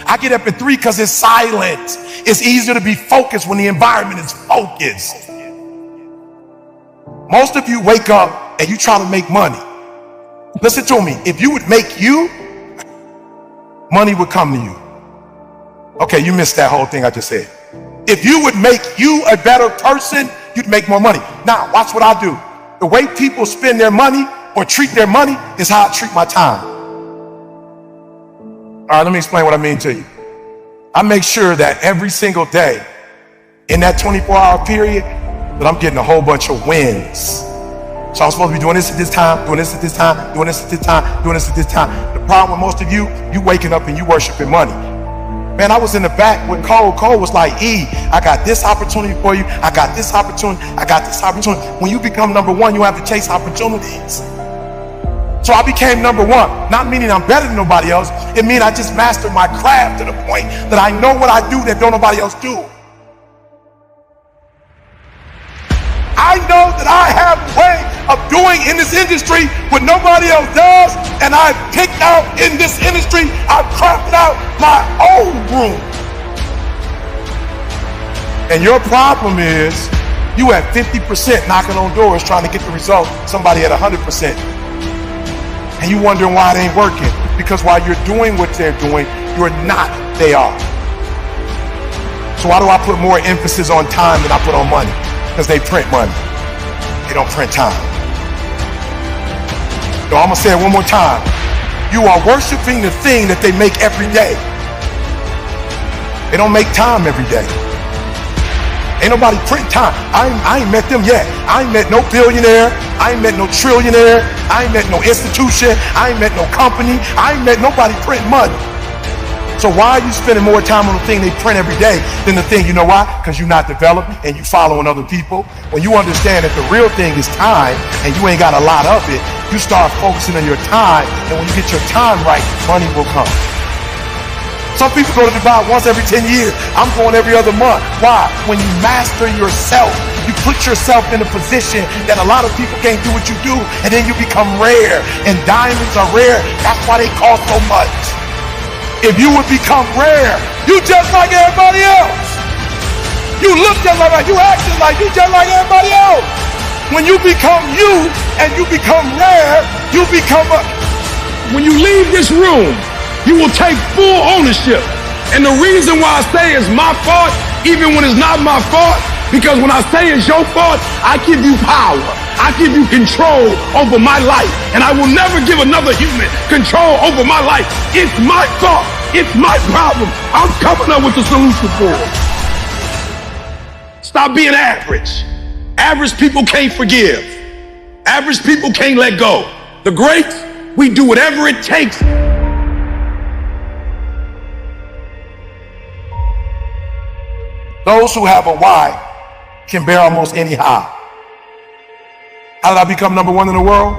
I get up at 3 because it's silent. It's easier to be focused when the environment is focused. Most of you wake up and you try to make money. Listen to me. If you would make you, money would come to you. Okay, you missed that whole thing I just said. If you would make you a better person, you'd make more money. Now, watch what I do. The way people spend their money or treat their money is how I treat my time. All right, let me explain what I mean to you. I make sure that every single day in that 24-hour period that I'm getting a whole bunch of wins. So I'm supposed to be doing this at this time, doing this at this time, doing this at this time, doing this at this time. The problem with most of you waking up and you worshiping money. Man, I was in the back with Cole. Cole was like, E, I got this opportunity for you. I got this opportunity. I got this opportunity. When you become number one, you have to chase opportunities. So I became number one, not meaning I'm better than nobody else. It means I just mastered my craft to the point that I know what I do that don't nobody else do. I know that I have a way of doing in this industry what nobody else does, and I've picked out in this industry, I've crafted out my own room. And your problem is you at 50% knocking on doors trying to get the result, somebody at 100%. And you wondering why it ain't working. Because while you're doing what they're doing, you're not, they are. So why do I put more emphasis on time than I put on money? Because they print money. They don't print time. So I'm gonna say it one more time. You are worshiping the thing that they make every day. They don't make time every day. Ain't nobody print time. I ain't met them yet. I ain't met no billionaire. I ain't met no trillionaire. I ain't met no institution. I ain't met no company. I ain't met nobody print money. So why are you spending more time on the thing they print every day than the thing, you know why? Because you're not developed and you following other people. When you understand that the real thing is time and you ain't got a lot of it, you start focusing on your time, and when you get your time right, money will come. Some people go to Dubai once every 10 years. I'm going every other month. Why? When you master yourself, you put yourself in a position that a lot of people can't do what you do, and then you become rare. And diamonds are rare. That's why they cost so much. If you would become rare, you just like everybody else. You look just like, you act just like, you just like everybody else. When you become you and you become rare, you become when you leave this room, you will take full ownership. And the reason why I say it's my fault, even when it's not my fault, because when I say it's your fault, I give you power. I give you control over my life. And I will never give another human control over my life. It's my fault. It's my problem. I'm coming up with the solution for it. Stop being average. Average people can't forgive. Average people can't let go. The greats, we do whatever it takes. Those who have a why can bear almost any how. How did I become number one in the world?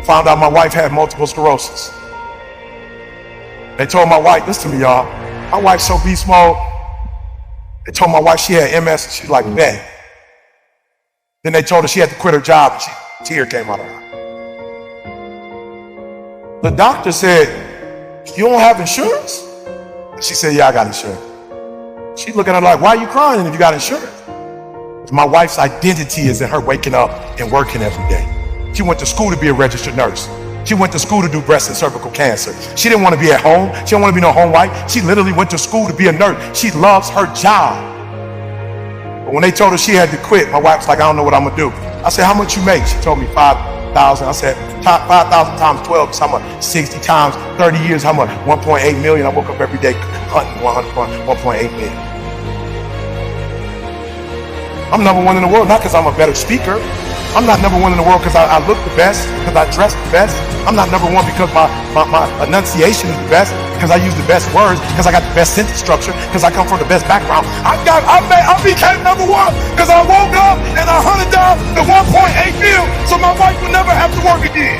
Found out my wife had multiple sclerosis. They told my wife, listen to me, y'all. My wife's so beast mode. They told my wife she had MS, and she's like, bet. Then they told her she had to quit her job, and a tear came out of her. The doctor said, you don't have insurance? She said, yeah, I got insurance. She looking at her like, why are you crying if you got insurance? My wife's identity is in her waking up and working every day. She went to school to be a registered nurse. She went to school to do breast and cervical cancer. She didn't want to be at home. She didn't want to be no home wife. She literally went to school to be a nurse. She loves her job. But when they told her she had to quit, my wife's like, I don't know what I'm gonna do. I said, how much you make? She told me 5,000. I said, 5,000 times 12 is how much? 60 times 30 years, how much? 1.8 million. I woke up every day hunting 1.8 million. I'm number one in the world, not because I'm a better speaker. I'm not number one in the world because I look the best, because I dress the best. I'm not number one because my enunciation is the best, because I use the best words, because I got the best sentence structure, because I come from the best background. I became number one because I woke up and I hunted down the 1.8 mil so my wife would never have to work again.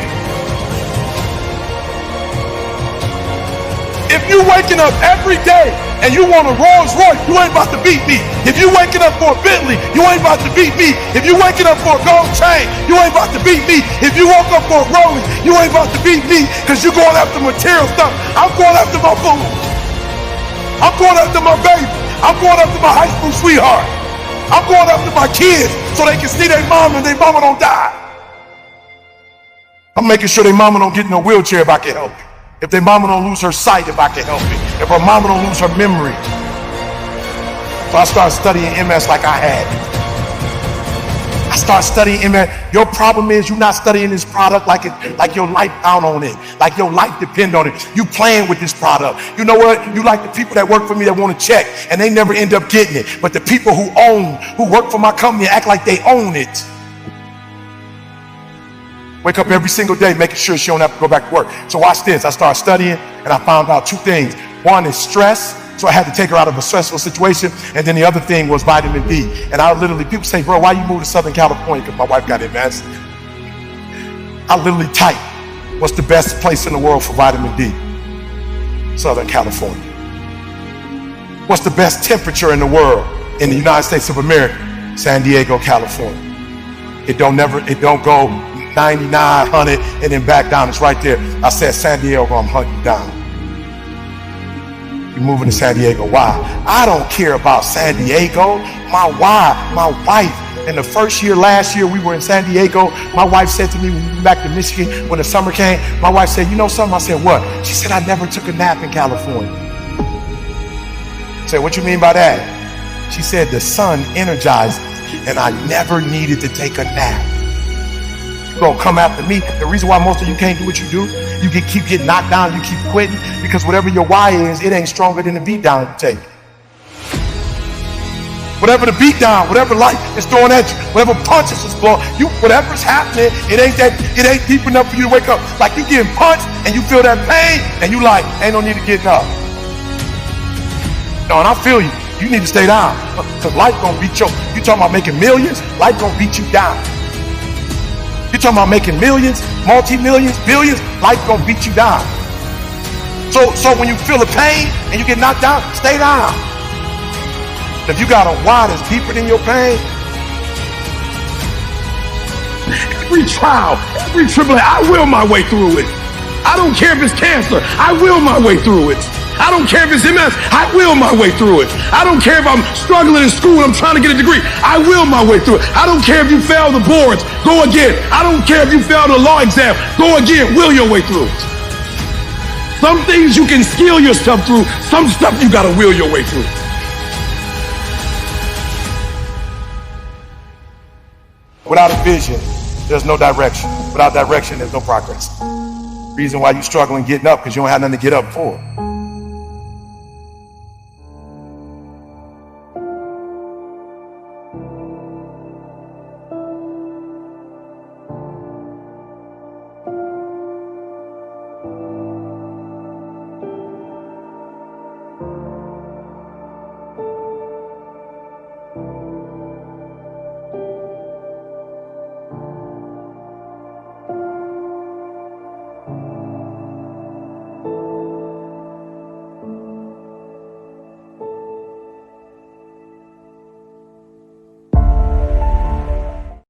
If you waking up every day and you want a Rolls Royce, you ain't about to beat me. If you waking up for a Bentley, you ain't about to beat me. If you waking up for a gold chain, you ain't about to beat me. If you woke up for a Rollie, you ain't about to beat me because you going after material stuff. I'm going after my food. I'm going after my baby. I'm going after my high school sweetheart. I'm going after my kids so they can see their mama and their mama don't die. I'm making sure their mama don't get in a wheelchair if I can help it. If their mama don't lose her sight if I can help it. If her mama don't lose her memory. So I started studying MS like I had. I started studying MS. Your problem is you're not studying this product like your life down on it, like your life depend on it. You playing with this product. You know what? You like the people that work for me that want to check and they never end up getting it. But the people who work for my company act like they own it. Wake up every single day making sure she don't have to go back to work. So watch this. I started studying and I found out two things. One is stress. So I had to take her out of a stressful situation. And then the other thing was vitamin D. And I literally, people say, bro, why you moved to Southern California? Because my wife got MS. I literally typed, what's the best place in the world for vitamin D? Southern California. What's the best temperature in the world in the United States of America? San Diego, California. It don't go 99, 100, and then back down. It's right there. I said, San Diego, I'm hunting you down. You're moving to San Diego. Why? I don't care about San Diego. My wife, in the first year, last year, we were in San Diego. My wife said to me when we went back to Michigan, when the summer came, my wife said, you know something? I said, what? She said, I never took a nap in California. I said, what you mean by that? She said, the sun energized me, and I never needed to take a nap. You're gonna come after me. The reason why most of you can't do what you do, you keep getting knocked down, you keep quitting, because whatever your why is, it ain't stronger than the beat down you take. Whatever the beat down, whatever life is throwing at you, whatever punches is blowing, whatever's happening, it ain't deep enough for you to wake up. Like you getting punched and you feel that pain and you like, ain't no need to get up. No, and I feel you. You need to stay down. Because life gonna beat you. You talking about making millions, life gonna beat you down. You talking about making millions, multi-millions, billions, life gonna beat you down. So when you feel the pain and you get knocked down, stay down. If you got a why that's deeper than your pain, every trial, every tribulation, I will my way through it. I don't care if it's cancer, I will my way through it. I don't care if it's MS, I will my way through it. I don't care if I'm struggling in school and I'm trying to get a degree, I will my way through it. I don't care if you fail the boards, go again. I don't care if you fail the law exam, go again, will your way through it. Some things you can skill yourself through, some stuff you gotta will your way through. Without a vision, there's no direction. Without direction, there's no progress. Reason why you're struggling getting up, because you don't have nothing to get up for.